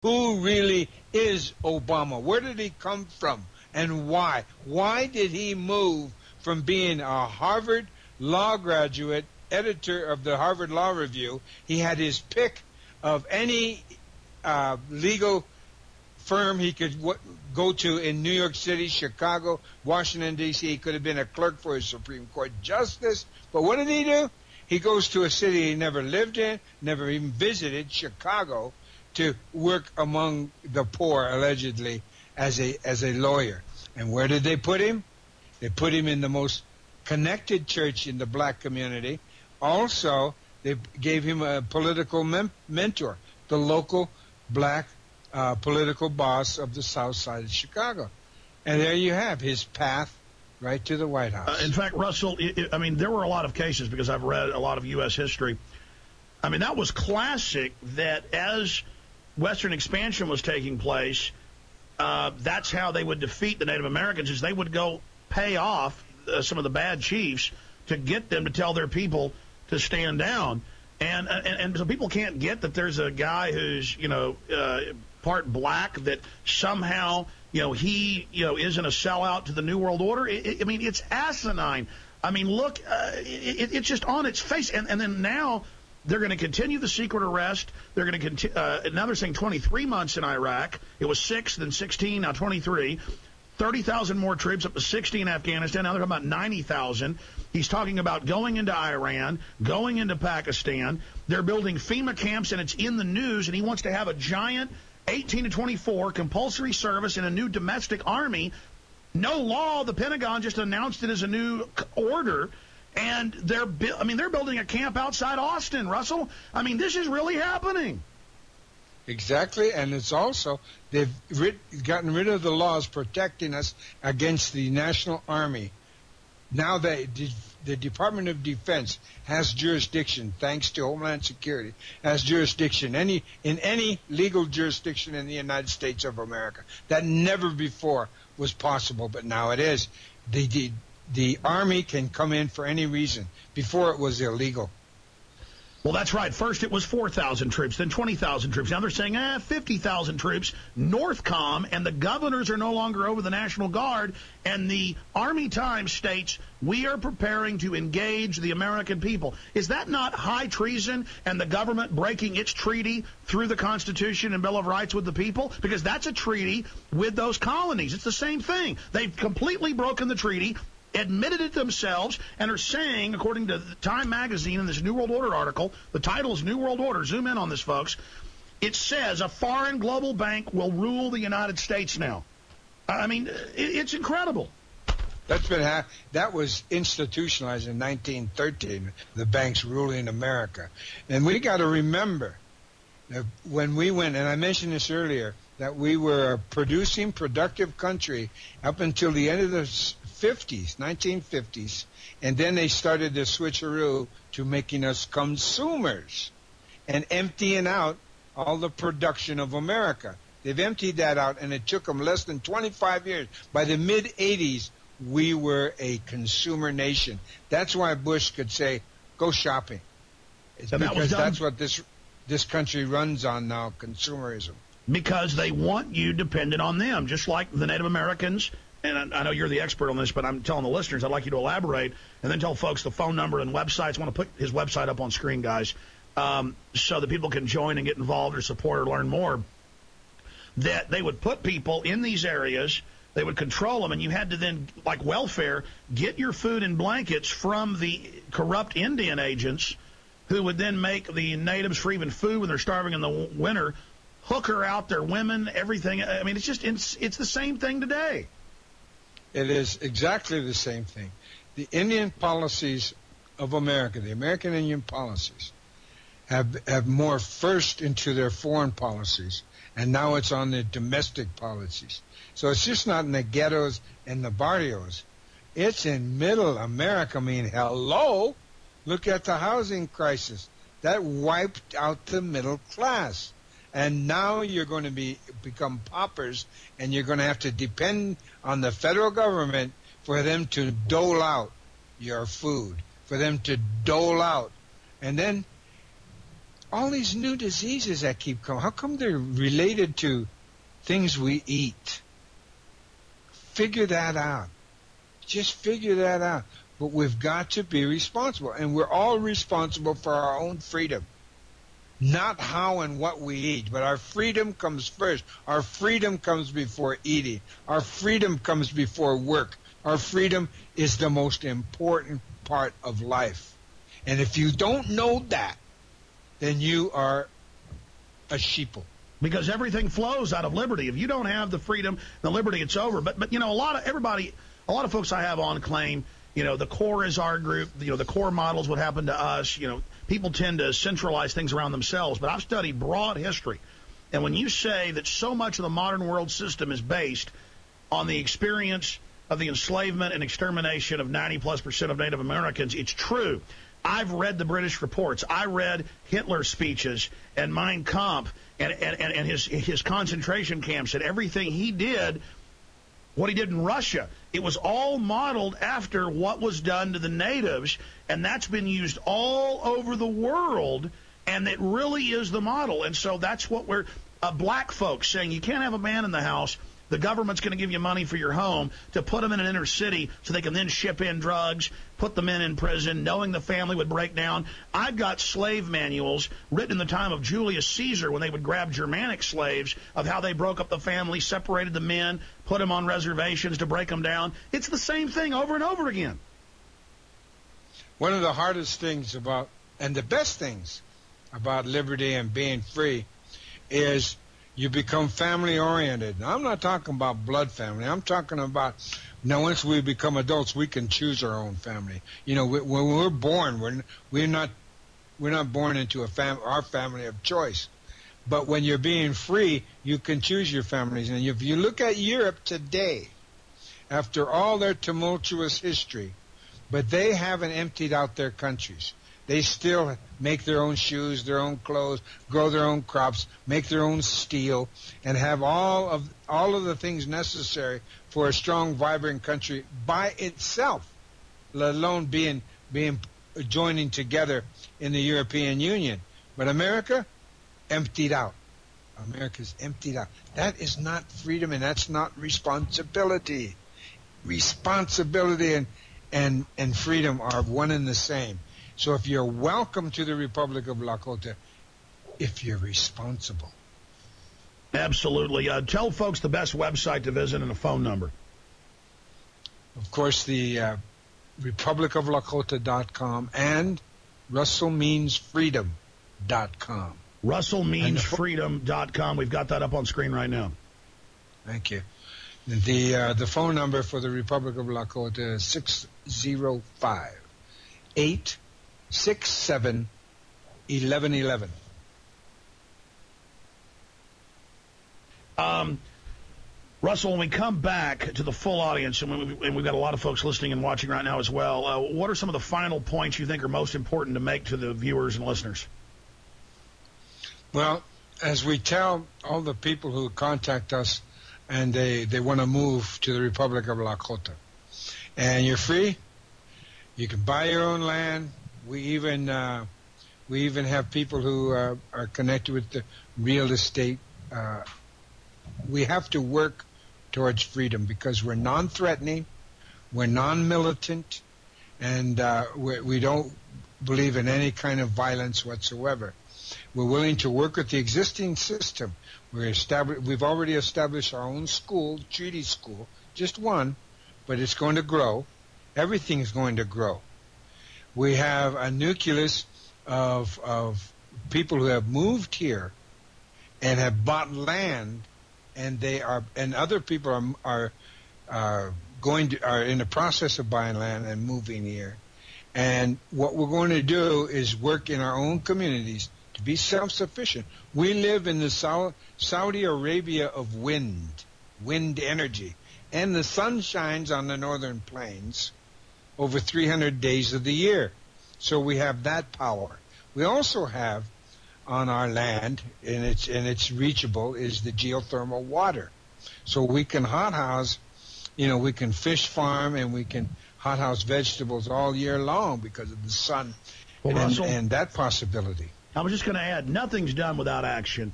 Who really is Obama? Where did he come from and why? Why did he move from being a Harvard law graduate, editor of the Harvard Law Review? He had his pick of any legal firm he could go to in New York City, Chicago, Washington, D.C. He could have been a clerk for a Supreme Court justice. But what did he do? He goes to a city he never lived in, never even visited, Chicago, to work among the poor, allegedly, as a lawyer. And where did they put him? They put him in the most connected church in the black community. Also, they gave him a political mentor, the local black political boss of the South Side of Chicago. And there you have his path right to the White House. In fact, Russell, I mean, there were a lot of cases, because I've read a lot of U.S. history. I mean, that was classic, that as Western expansion was taking place, that's how they would defeat the Native Americans, is they would go pay off some of the bad chiefs to get them to tell their people to stand down. And so people can't get that there's a guy who's, part black, that somehow, he, isn't a sellout to the New World Order. I mean, it's asinine. I mean, look, it's just on its face. And then now they're going to continue the secret arrest. They're going to continue. Now they're saying 23 months in Iraq. It was 6, then 16, now 23. 30,000 more troops, up to 60 in Afghanistan. Now they're talking about 90,000. He's talking about going into Iran, going into Pakistan. They're building FEMA camps, and it's in the news, and he wants to have a giant 18 to 24 compulsory service in a new domestic army. No law. The Pentagon just announced it as a new order. And they're building a camp outside Austin, Russell. I mean, this is really happening. Exactly, and it's also, they've gotten rid of the laws protecting us against the National Army. Now the Department of Defense has jurisdiction, thanks to Homeland Security, has jurisdiction in any legal jurisdiction in the United States of America. That never before was possible, but now it is. The Army can come in for any reason. Before it was illegal. Well, that's right. First it was 4,000 troops, then 20,000 troops. Now they're saying, 50,000 troops. Northcom and the governors are no longer over the National Guard. And the Army Times states, we are preparing to engage the American people. Is that not high treason and the government breaking its treaty through the Constitution and Bill of Rights with the people? Because that's a treaty with those colonies. It's the same thing. They've completely broken the treaty, admitted it themselves, and are saying, according to Time magazine in this New World Order article, the title is New World Order. Zoom in on this, folks. It says a foreign global bank will rule the United States now. I mean, it's incredible. That was institutionalized in 1913, the banks ruling America. And we got to remember that when we went, and I mentioned this earlier, that we were a productive country up until the end of the 1950s, and then they started the switcheroo to making us consumers and emptying out all the production of America. They've emptied that out, and it took them less than 25 years. By the mid-'80s, we were a consumer nation. That's why Bush could say, go shopping. It's because that's what this country runs on now, consumerism. Because they want you dependent on them, just like the Native Americans. And I know you're the expert on this, but I'm telling the listeners, I'd like you to elaborate and then tell folks the phone number and websites. I want to put his website up on screen, guys, so that people can join and get involved or support or learn more. That they would put people in these areas, they would control them, and you had to then, like welfare, get your food and blankets from the corrupt Indian agents who would then make the natives for even food when they're starving in the winter, hooker out their women, everything. I mean, it's the same thing today. It is exactly the same thing. The Indian policies of America, the American Indian policies, have morphed first into their foreign policies, and now it's on their domestic policies. So it's just not in the ghettos and the barrios. It's in middle America. I mean, hello? Look at the housing crisis. That wiped out the middle class. And now you're going to become paupers, and you're going to have to depend on the federal government for them to dole out your food, for them to dole out. And then all these new diseases that keep coming, how come they're related to things we eat? Figure that out. Just figure that out. But we've got to be responsible, and we're all responsible for our own freedom. Not how and what we eat, but our freedom comes first. Our freedom comes before eating. Our freedom comes before work. Our freedom is the most important part of life. And if you don't know that, then you are a sheeple. Because everything flows out of liberty. If you don't have the freedom, the liberty, it's over. But you know, a lot of folks I have on claim, you know, the core is our group. You know, the core model is what happened to us. You know, people tend to centralize things around themselves. But I've studied broad history. And when you say that so much of the modern world system is based on the experience of the enslavement and extermination of 90+% of Native Americans, it's true. I've read the British reports. I read Hitler's speeches and Mein Kampf and his concentration camps and everything he did, what he did in Russia. It was all modeled after what was done to the natives, and that's been used all over the world, and it really is the model. And so that's what we're black folks saying. You can't have a man in the house. The government's going to give you money for your home to put them in an inner city so they can then ship in drugs, put the men in prison, knowing the family would break down. I've got slave manuals written in the time of Julius Caesar when they would grab Germanic slaves of how they broke up the family, separated the men, put them on reservations to break them down. It's the same thing over and over again. One of the hardest things about, and the best things about liberty and being free is you become family-oriented. Now, I'm not talking about blood family. I'm talking about now once we become adults, we can choose our own family. You know, when we're born, we're not born into our family of choice. But when you're being free, you can choose your families. And if you look at Europe today, after all their tumultuous history, but they haven't emptied out their countries. They still make their own shoes, their own clothes, grow their own crops, make their own steel, and have all of the things necessary for a strong, vibrant country by itself, let alone joining together in the European Union. But America, emptied out. America's emptied out. That is not freedom, and that's not responsibility. Responsibility and freedom are one and the same. So if you're welcome to the Republic of Lakota, if you're responsible. Absolutely. Tell folks the best website to visit and a phone number. Of course, the republicoflakota.com and russellmeansfreedom.com. russellmeansfreedom.com. We've got that up on screen right now. Thank you. The phone number for the Republic of Lakota is 605-867-1111. Russell, when we come back to the full audience, and we've got a lot of folks listening and watching right now as well, what are some of the final points you think are most important to make to the viewers and listeners? Well, as we tell all the people who contact us and they want to move to the Republic of Lakota, and you're free, you can buy your own land. We even have people who are connected with the real estate. We have to work towards freedom because we're non-threatening, we're non-militant, and we don't believe in any kind of violence whatsoever. We're willing to work with the existing system. We've already established our own school, treaty school, just one, but it's going to grow. Everything's going to grow. We have a nucleus of people who have moved here and have bought land, and other people are in the process of buying land and moving here. And what we're going to do is work in our own communities to be self-sufficient. We live in the Saudi Arabia of wind energy, and the sun shines on the northern plains over 300 days of the year. So we have that power. We also have on our land, and it's reachable, is the geothermal water. So we can hothouse, we can fish farm, and we can hothouse vegetables all year long because of the sun and that possibility. I was just going to add, nothing's done without action.